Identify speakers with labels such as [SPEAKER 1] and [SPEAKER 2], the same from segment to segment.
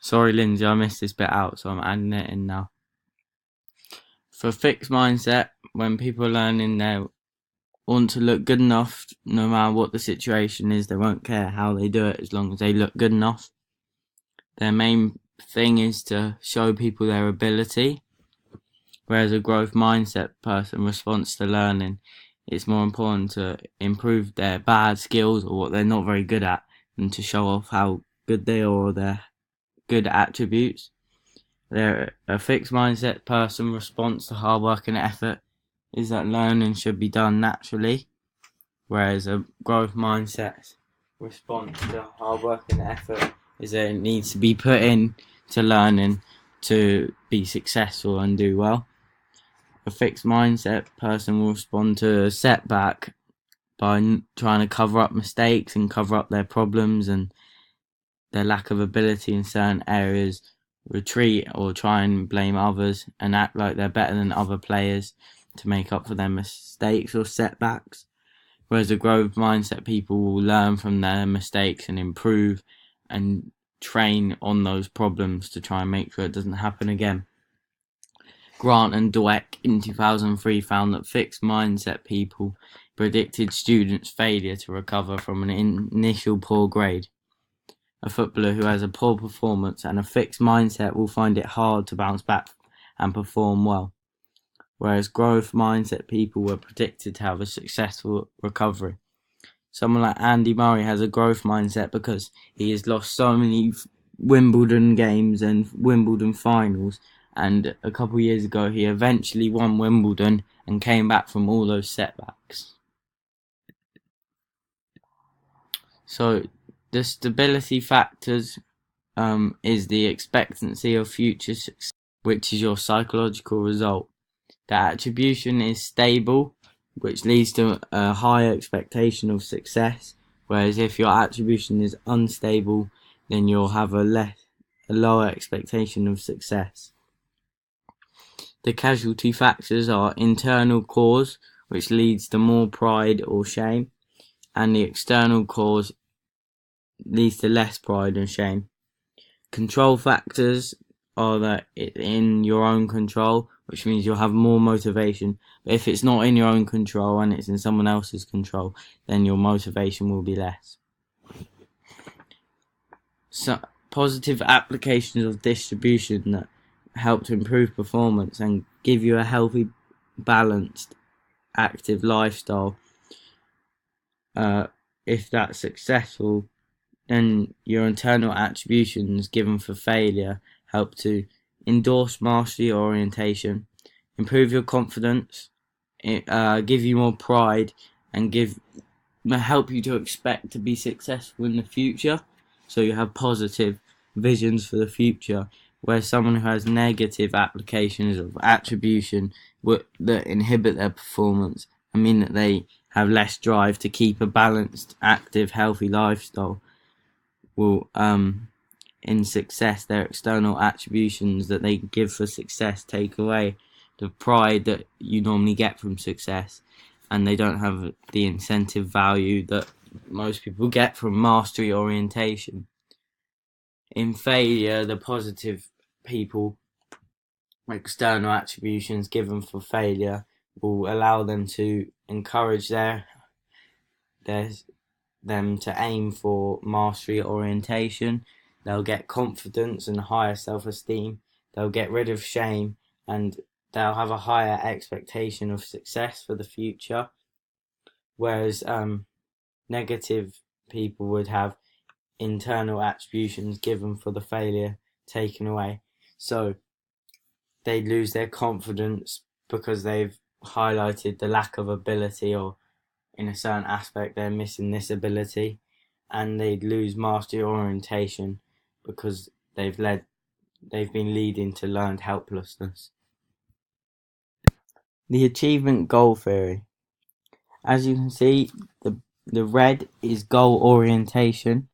[SPEAKER 1] Sorry, Lindsay, I missed this bit out, so I'm adding it in now. For a fixed mindset, when people are learning, they want to look good enough no matter what the situation is. They won't care how they do it as long as they look good enough. Their main thing is to show people their ability, whereas a growth mindset person responds to learning. It's more important to improve their bad skills or what they're not very good at than to show off how good they are or their good attributes. A fixed mindset person response to hard work and effort is that learning should be done naturally, whereas a growth mindset response to hard work and effort is that it needs to be put in to learning to be successful and do well. A fixed mindset person will respond to a setback by trying to cover up mistakes and cover up their problems and their lack of ability in certain areas, retreat or try and blame others and act like they're better than other players to make up for their mistakes or setbacks. Whereas the growth mindset people will learn from their mistakes and improve and train on those problems to try and make sure it doesn't happen again. Grant and Dweck in 2003 found that fixed mindset people predicted students' failure to recover from an initial poor grade. A footballer who has a poor performance and a fixed mindset will find it hard to bounce back and perform well, whereas growth mindset people were predicted to have a successful recovery. Someone like Andy Murray has a growth mindset because he has lost so many Wimbledon games and Wimbledon finals, and a couple of years ago he eventually won Wimbledon and came back from all those setbacks. So the stability factors is the expectancy of future success, which is your psychological result. The attribution is stable, which leads to a higher expectation of success, whereas if your attribution is unstable, then you'll have a lower expectation of success. The casualty factors are internal cause, which leads to more pride or shame, and the external cause leads to less pride and shame. Control factors are that it's in your own control, which means you'll have more motivation. But if it's not in your own control and it's in someone else's control, then your motivation will be less. So positive applications of distribution that help to improve performance and give you a healthy, balanced, active lifestyle. If that's successful, then your internal attributions given for failure help to endorse mastery orientation, improve your confidence, give you more pride, and help you to expect to be successful in the future. So you have positive visions for the future, where someone who has negative applications of attribution that inhibit their performance and mean that they have less drive to keep a balanced, active, healthy lifestyle will in success, their external attributions that they give for success take away the pride that you normally get from success, and they don't have the incentive value that most people get from mastery orientation. In failure, the positive people, external attributions given for failure will allow them to encourage them to aim for mastery orientation. They'll get confidence and higher self-esteem. They'll get rid of shame and they'll have a higher expectation of success for the future. Whereas negative people would have internal attributions given for the failure taken away. So they lose their confidence because they've highlighted the lack of ability, or in a certain aspect they're missing this ability, and they'd lose mastery orientation because they've been leading to learned helplessness. The achievement goal theory. As you can see, the red is goal orientation,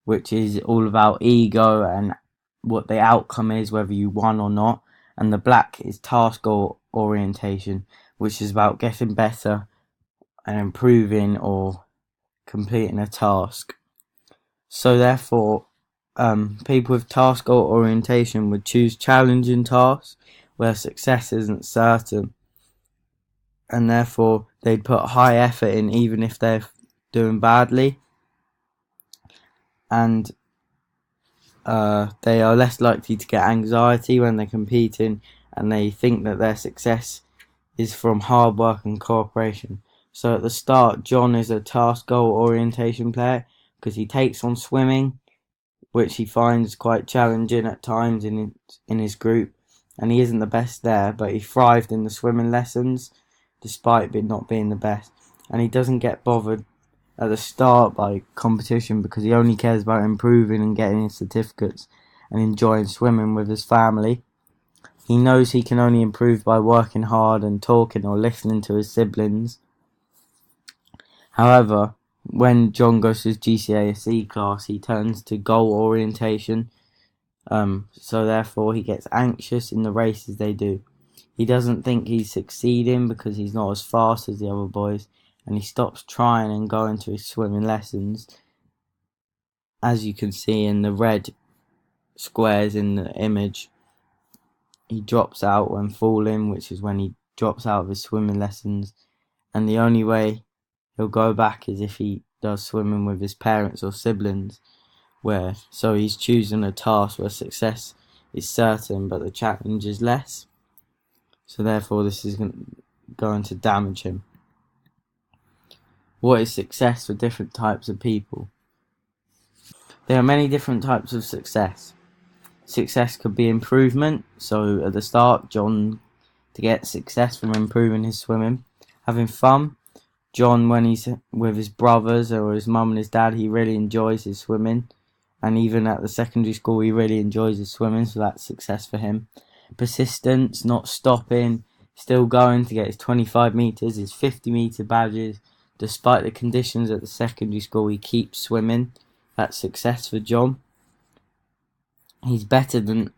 [SPEAKER 1] which is all about ego and what the outcome is, whether you won or not. And the black is task goal orientation, which is about getting better and improving or completing a task. So therefore, people with task goal orientation would choose challenging tasks where success isn't certain, and therefore they'd put high effort in even if they're doing badly, and they are less likely to get anxiety when they're competing, and they think that their success is from hard work and cooperation. So at the start, John is a task goal orientation player because he takes on swimming, which he finds quite challenging at times in his group, and he isn't the best there, but he thrived in the swimming lessons despite not being the best, and he doesn't get bothered at the start by competition because he only cares about improving and getting his certificates and enjoying swimming with his family. He knows he can only improve by working hard and talking or listening to his siblings. However, when John goes to his GCSE class, he turns to goal orientation, so therefore he gets anxious in the races they do. He doesn't think he's succeeding because he's not as fast as the other boys, and he stops trying and going to his swimming lessons. As you can see in the red squares in the image, he drops out when falling, which is when he drops out of his swimming lessons, and the only way he'll go back is if he does swimming with his parents or siblings, so he's choosing a task where success is certain but the challenge is less, so therefore this is going to damage him. What is success for different types of people? There are many different types of success. Success could be improvement, so at the start John to get success from improving his swimming. Having fun, John, when he's with his brothers or his mum and his dad, he really enjoys his swimming, and even at the secondary school he really enjoys his swimming, so that's success for him. Persistence, not stopping, still going to get his 25 metres, his 50-metre badges. Despite the conditions at the secondary school, he keeps swimming. That's success for John. He's better than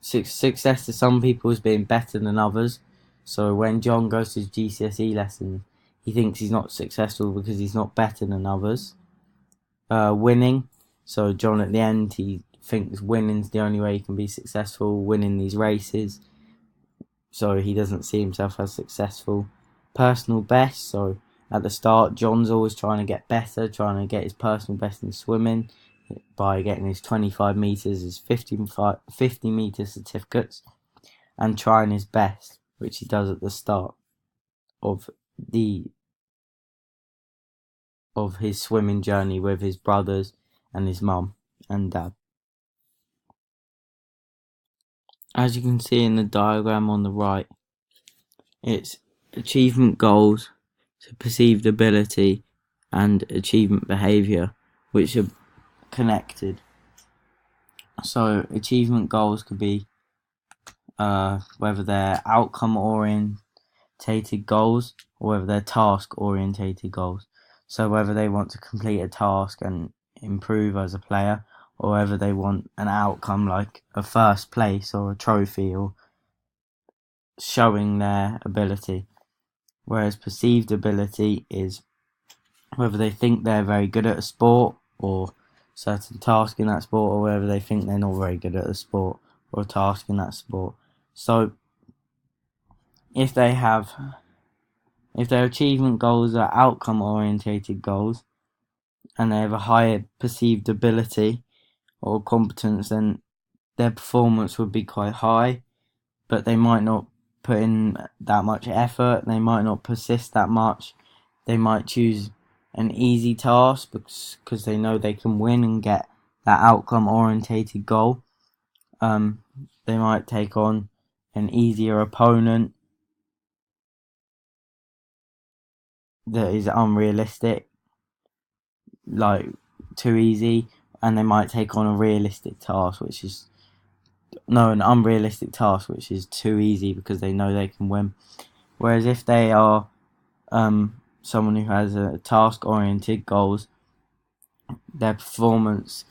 [SPEAKER 1] success to some people is being better than others. So when John goes to his GCSE lessons, he thinks he's not successful because he's not better than others. Winning. So John at the end, he thinks winning's the only way he can be successful, winning these races. So he doesn't see himself as successful. Personal best. So at the start, John's always trying to get better, trying to get his personal best in swimming by getting his 25 metres, his 50 metre certificates, and trying his best, which he does at the start of his swimming journey with his brothers and his mum and dad. As you can see in the diagram on the right, it's achievement goals, so perceived ability, and achievement behaviour, which are connected. So achievement goals could be whether they're outcome orientated goals or whether they're task orientated goals. So whether they want to complete a task and improve as a player, or whether they want an outcome like a first place or a trophy or showing their ability. Whereas perceived ability is whether they think they're very good at a sport or certain task in that sport, or whether they think they're not very good at a sport or a task in that sport. So if their achievement goals are outcome orientated goals and they have a higher perceived ability or competence, then their performance would be quite high, but they might not put in that much effort, they might not persist that much, they might choose an easy task because they know they can win and get that outcome orientated goal. They might take on an easier opponent that is unrealistic, like too easy, and they might take on an unrealistic task which is too easy because they know they can win. Whereas if they are someone who has a task oriented goals, their performance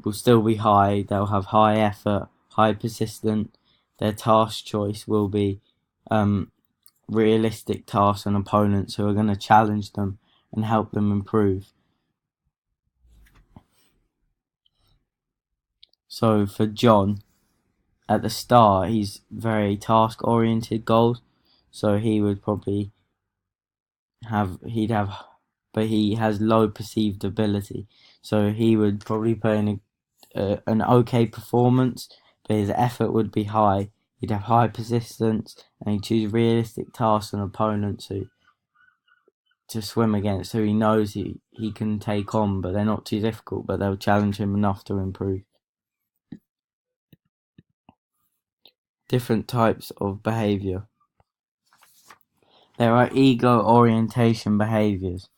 [SPEAKER 1] will still be high, they'll have high effort, high persistence, their task choice will be realistic tasks and opponents who are going to challenge them and help them improve. So for John, at the start, he's very task-oriented goals. So he would probably but he has low perceived ability. So he would probably put in an okay performance, but his effort would be high. He'd have high persistence, and he'd choose realistic tasks and opponents to swim against who he knows he can take on, but they're not too difficult, but they'll challenge him enough to improve. Different types of behaviour. There are ego orientation behaviours.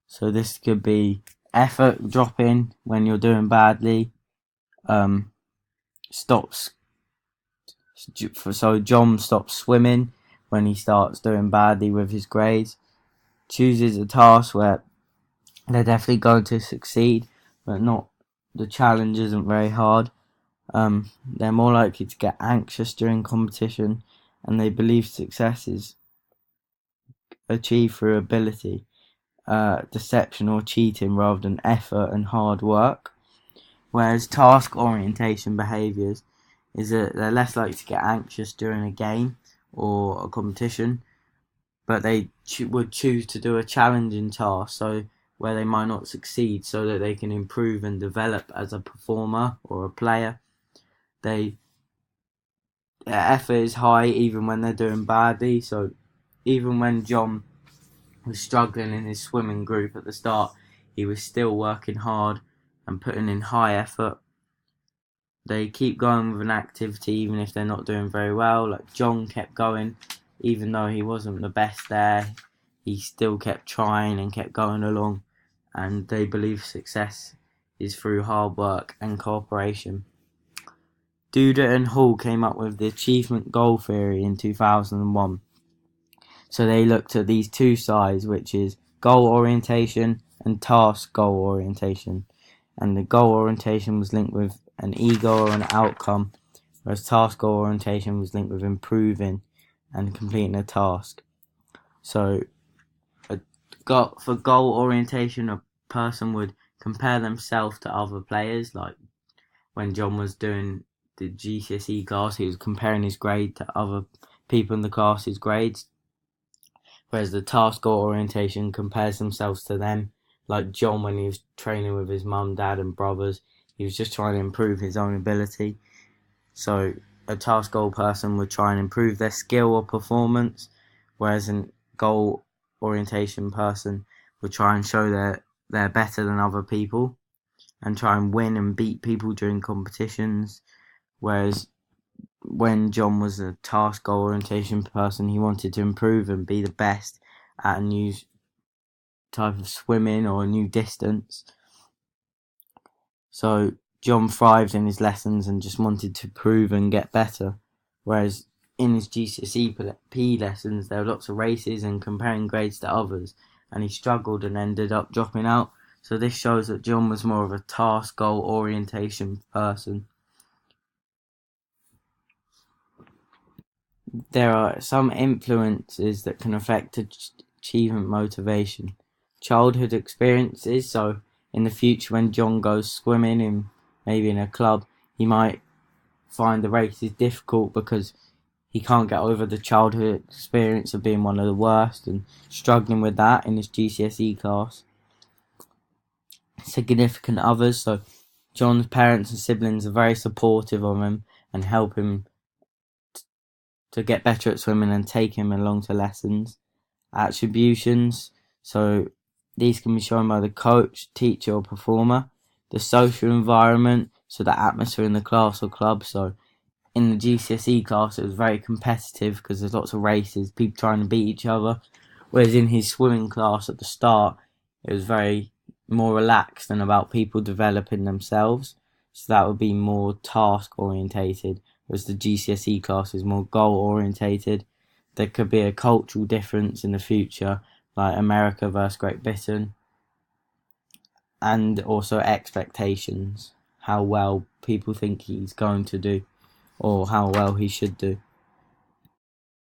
[SPEAKER 1] So this could be effort dropping when you're doing badly. Stops. So John stops swimming when he starts doing badly with his grades. Chooses a task where they're definitely going to succeed, but the challenge isn't very hard. They're more likely to get anxious during competition, and they believe success is achieved through ability, deception or cheating rather than effort and hard work. Whereas task orientation behaviours is that they're less likely to get anxious during a game or a competition, but they would choose to do a challenging task, so where they might not succeed, so that they can improve and develop as a performer or a player. Their effort is high even when they're doing badly. So even when John was struggling in his swimming group at the start, he was still working hard and putting in high effort. They keep going with an activity even if they're not doing very well. Like John kept going even though he wasn't the best there. He still kept trying and kept going along, and they believe success is through hard work and cooperation. Duda and Hall came up with the achievement goal theory in 2001. So they looked at these two sides, which is goal orientation and task goal orientation. And the goal orientation was linked with an ego or an outcome, whereas task goal orientation was linked with improving and completing a task. So for goal orientation, a person would compare themselves to other players. Like when John was doing the GCSE class, he was comparing his grade to other people in the class's grades. Whereas the task goal orientation compares themselves to them. Like John, when he was training with his mum, dad and brothers, he was just trying to improve his own ability. So a task goal person would try and improve their skill or performance, whereas a goal orientation person would try and show they're better than other people and try and win and beat people during competitions. Whereas when John was a task goal orientation person, he wanted to improve and be the best at a new type of swimming or a new distance. So John thrived in his lessons and just wanted to prove and get better. Whereas in his GCSE lessons, there were lots of races and comparing grades to others, and he struggled and ended up dropping out. So this shows that John was more of a task goal orientation person. There are some influences that can affect achievement motivation. Childhood experiences, so in the future when John goes swimming maybe in a club, he might find the races difficult because he can't get over the childhood experience of being one of the worst and struggling with that in his GCSE class. Significant others, so John's parents and siblings are very supportive of him and help him to get better at swimming and take him along to lessons. Attributions, so these can be shown by the coach, teacher or performer. The social environment, so the atmosphere in the class or club. So in the GCSE class it was very competitive because there's lots of races, people trying to beat each other. Whereas in his swimming class at the start it was very more relaxed and about people developing themselves. So that would be more task orientated, whereas the GCSE class is more goal orientated. There could be a cultural difference in the future, like America versus Great Britain, and also expectations, how well people think he's going to do or how well he should do.